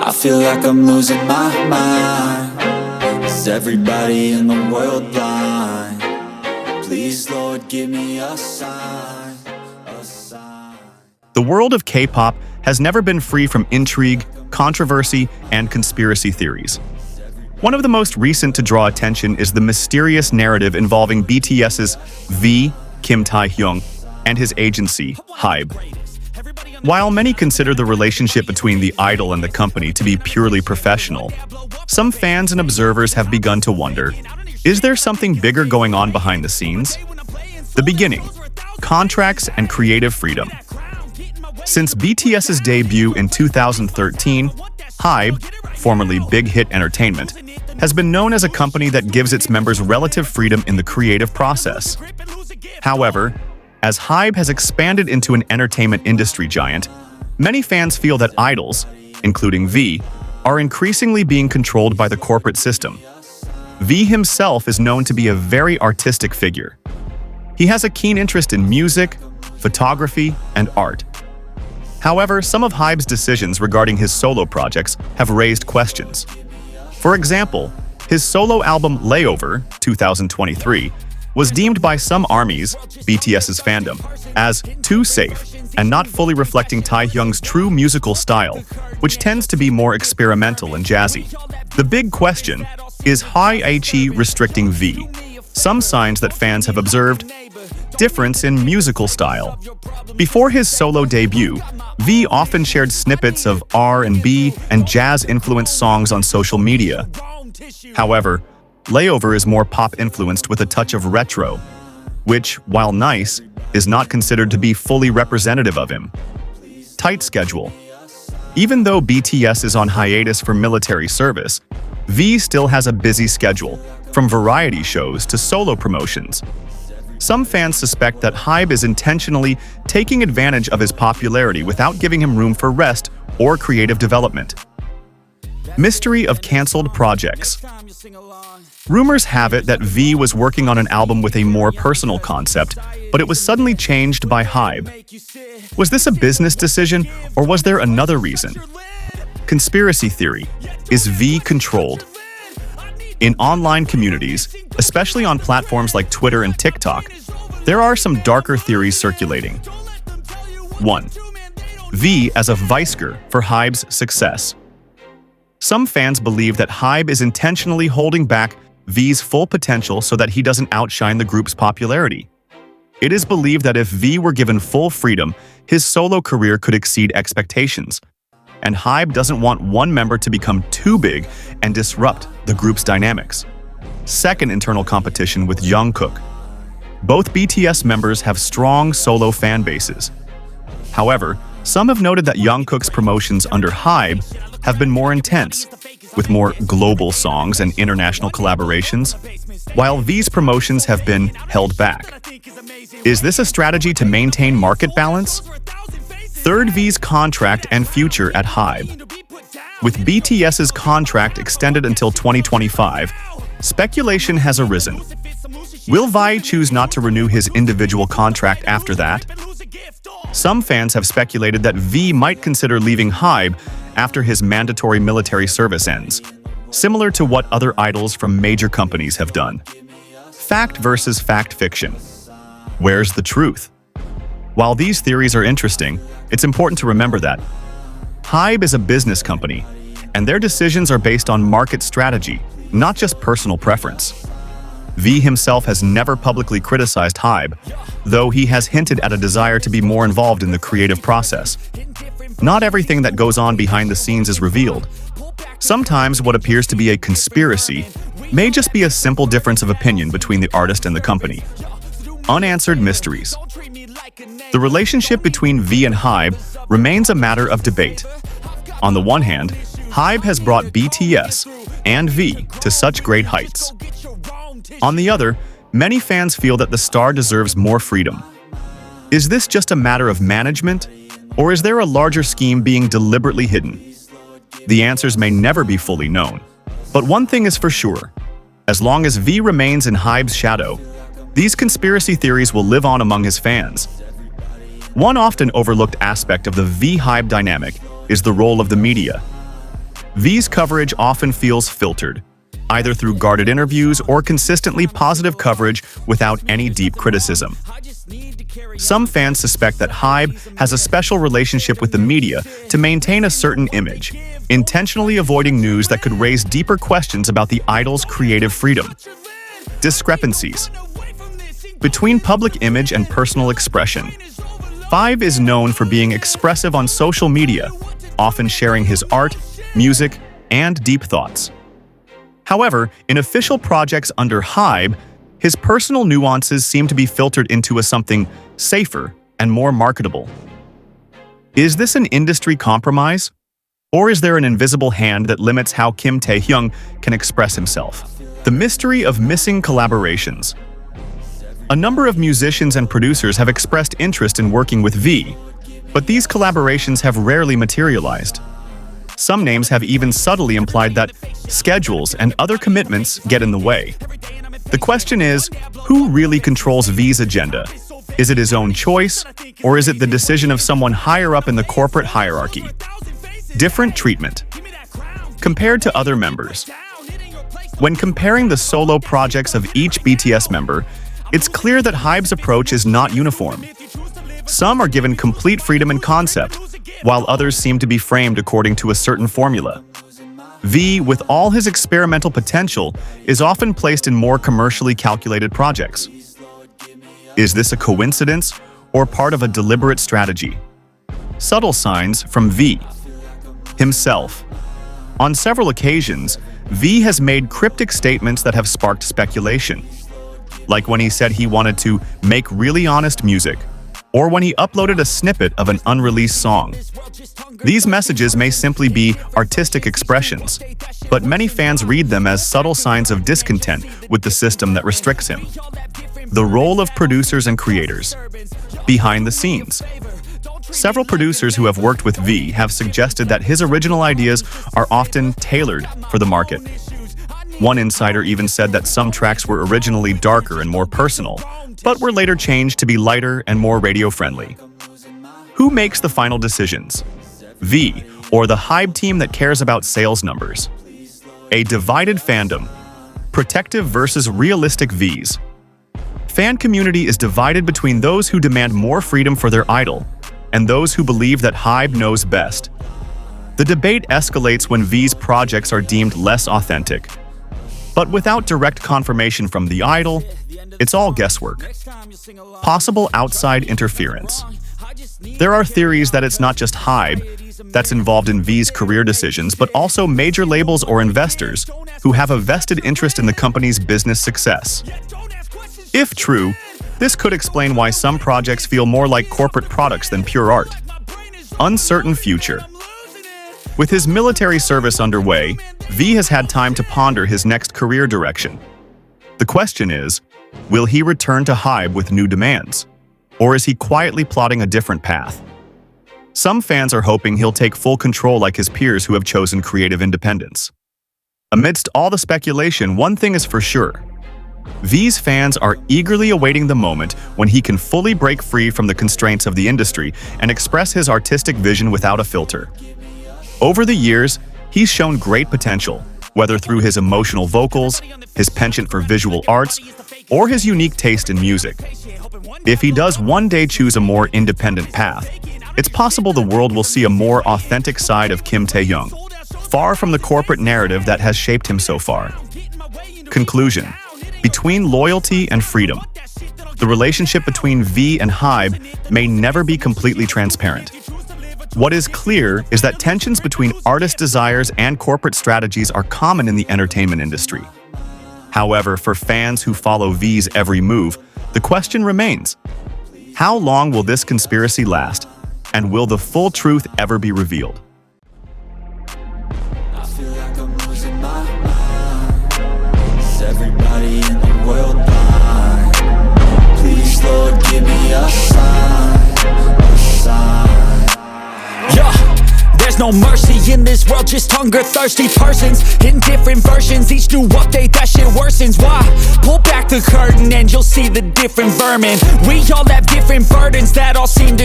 I feel like I'm losing my mind. Is everybody in the world blind? Please, Lord, give me a sign, a sign. The world of K-pop has never been free from intrigue, controversy, and conspiracy theories. One of the most recent to draw attention is the mysterious narrative involving BTS's V, Kim Taehyung, and his agency, HYBE. While many consider the relationship between the idol and the company to be purely professional, some fans and observers have begun to wonder, is there something bigger going on behind the scenes? The beginning: contracts and creative freedom. Since BTS's debut in 2013, HYBE, formerly Big Hit Entertainment, has been known as a company that gives its members relative freedom in the creative process. However, as HYBE has expanded into an entertainment industry giant, many fans feel that idols, including V, are increasingly being controlled by the corporate system. V himself is known to be a very artistic figure. He has a keen interest in music, photography, and art. However, some of HYBE's decisions regarding his solo projects have raised questions. For example, his solo album Layover, 2023, was deemed by some armies, BTS's fandom, as too safe and not fully reflecting Taehyung's true musical style, which tends to be more experimental and jazzy. The big question is HYBE restricting V. Some signs that fans have observed: difference in musical style. Before his solo debut, V often shared snippets of R&B and jazz-influenced songs on social media. However, Layover is more pop-influenced with a touch of retro, which, while nice, is not considered to be fully representative of him. Tight schedule. Even though BTS is on hiatus for military service, V still has a busy schedule, from variety shows to solo promotions. Some fans suspect that HYBE is intentionally taking advantage of his popularity without giving him room for rest or creative development. Mystery of cancelled projects. Rumors have it that V was working on an album with a more personal concept, but it was suddenly changed by HYBE. Was this a business decision, or was there another reason? Conspiracy theory. Is V controlled? In online communities, especially on platforms like Twitter and TikTok, there are some darker theories circulating. 1. V as a viceger for HYBE's success. Some fans believe that HYBE is intentionally holding back V's full potential so that he doesn't outshine the group's popularity. It is believed that if V were given full freedom, his solo career could exceed expectations, and HYBE doesn't want one member to become too big and disrupt the group's dynamics. Second, internal competition with Jungkook. Both BTS members have strong solo fan bases. However, some have noted that Jungkook's promotions under HYBE have been more intense, with more global songs and international collaborations, while V's promotions have been held back. Is this a strategy to maintain market balance? Third, V's contract and future at HYBE. With BTS's contract extended until 2025, speculation has arisen. Will V choose not to renew his individual contract after that? Some fans have speculated that V might consider leaving HYBE after his mandatory military service ends, similar to what other idols from major companies have done. Fact versus fact fiction. Where's the truth? While these theories are interesting, it's important to remember that HYBE is a business company, and their decisions are based on market strategy, not just personal preference. V himself has never publicly criticized HYBE, though he has hinted at a desire to be more involved in the creative process. Not everything that goes on behind the scenes is revealed. Sometimes what appears to be a conspiracy may just be a simple difference of opinion between the artist and the company. Unanswered mysteries. The relationship between V and HYBE remains a matter of debate. On the one hand, HYBE has brought BTS and V to such great heights. On the other, many fans feel that the star deserves more freedom. Is this just a matter of management, or is there a larger scheme being deliberately hidden? The answers may never be fully known. But one thing is for sure: as long as V remains in HYBE's shadow, these conspiracy theories will live on among his fans. One often overlooked aspect of the V-HYBE dynamic is the role of the media. V's coverage often feels filtered, either through guarded interviews or consistently positive coverage without any deep criticism. Some fans suspect that HYBE has a special relationship with the media to maintain a certain image, intentionally avoiding news that could raise deeper questions about the idol's creative freedom. Discrepancies between public image and personal expression. HYBE is known for being expressive on social media, often sharing his art, music, and deep thoughts. However, in official projects under HYBE, his personal nuances seem to be filtered into something safer and more marketable. Is this an industry compromise? Or is there an invisible hand that limits how Kim Taehyung can express himself? The mystery of missing collaborations. A number of musicians and producers have expressed interest in working with V, but these collaborations have rarely materialized. Some names have even subtly implied that schedules and other commitments get in the way. The question is, who really controls V's agenda? Is it his own choice, or is it the decision of someone higher up in the corporate hierarchy? Different treatment. Compared to other members. When comparing the solo projects of each BTS member, it's clear that HYBE's approach is not uniform. Some are given complete freedom in concept, while others seem to be framed according to a certain formula. V, with all his experimental potential, is often placed in more commercially calculated projects. Is this a coincidence or part of a deliberate strategy? Subtle signs from V. Himself. On several occasions, V has made cryptic statements that have sparked speculation. Like when he said he wanted to make really honest music, or when he uploaded a snippet of an unreleased song. These messages may simply be artistic expressions, but many fans read them as subtle signs of discontent with the system that restricts him. The role of producers and creators. Behind the scenes. Several producers who have worked with V have suggested that his original ideas are often tailored for the market. One insider even said that some tracks were originally darker and more personal, but were later changed to be lighter and more radio-friendly. Who makes the final decisions? V, or the HYBE team that cares about sales numbers? A divided fandom. Protective versus realistic Vs. Fan community is divided between those who demand more freedom for their idol and those who believe that HYBE knows best. The debate escalates when V's projects are deemed less authentic. But without direct confirmation from the idol, it's all guesswork. Possible outside interference. There are theories that it's not just HYBE that's involved in V's career decisions, but also major labels or investors who have a vested interest in the company's business success. If true, this could explain why some projects feel more like corporate products than pure art. Uncertain future. With his military service underway, V has had time to ponder his next career direction. The question is, will he return to HYBE with new demands? Or is he quietly plotting a different path? Some fans are hoping he'll take full control like his peers who have chosen creative independence. Amidst all the speculation, one thing is for sure. V's fans are eagerly awaiting the moment when he can fully break free from the constraints of the industry and express his artistic vision without a filter. Over the years, he's shown great potential, whether through his emotional vocals, his penchant for visual arts, or his unique taste in music. If he does one day choose a more independent path, it's possible the world will see a more authentic side of Kim Taehyung, far from the corporate narrative that has shaped him so far. Conclusion. Between loyalty and freedom. The relationship between V and HYBE may never be completely transparent. What is clear is that tensions between artist desires and corporate strategies are common in the entertainment industry. However, for fans who follow V's every move, the question remains: how long will this conspiracy last, and will the full truth ever be revealed? I feel like I'm losing my mind. Is everybody in the world blind? Please, Lord, give me a sign, a sign. Yeah, there's no mercy in this world, just hunger-thirsty persons in different versions. Each new update, that shit worsens. Why? Pull back the curtain and you'll see the different vermin. We all have different burdens that all seem to